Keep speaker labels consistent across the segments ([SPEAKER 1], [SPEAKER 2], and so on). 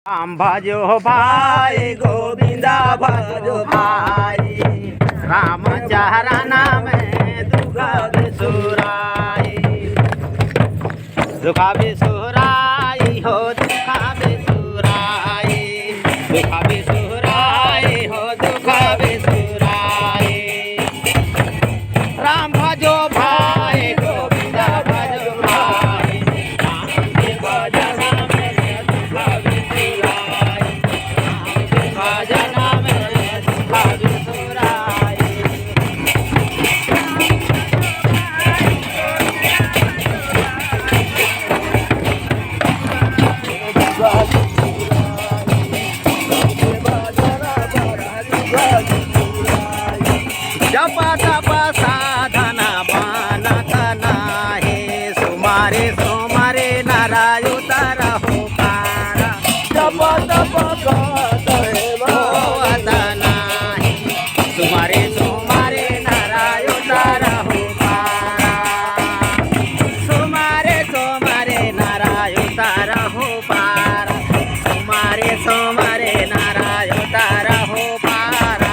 [SPEAKER 1] राम भजो भाई गोविंदा भजो भाई राम चरण में दुख बिसुराई दुख बिसुराई हो दुख बिसुराई दुख बिसुराई हो दुख बिसुराई राम भजो भाई गोविंदा भजो भाई राम के भजन में दुख बिसुराई भजन में दुख बिसुराई जप तप साधना बनत नाही सुमारे सोमारे नारायु तरहु पारा जप तप होत नाही सुमारे सोमारे नारायु तरहु पारा सुमारे सोमारे नारायु तरहु पारा सुमारे सोमारे नारायु तरहु पारा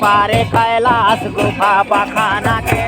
[SPEAKER 1] पारे कैलाश गुफा बखाना के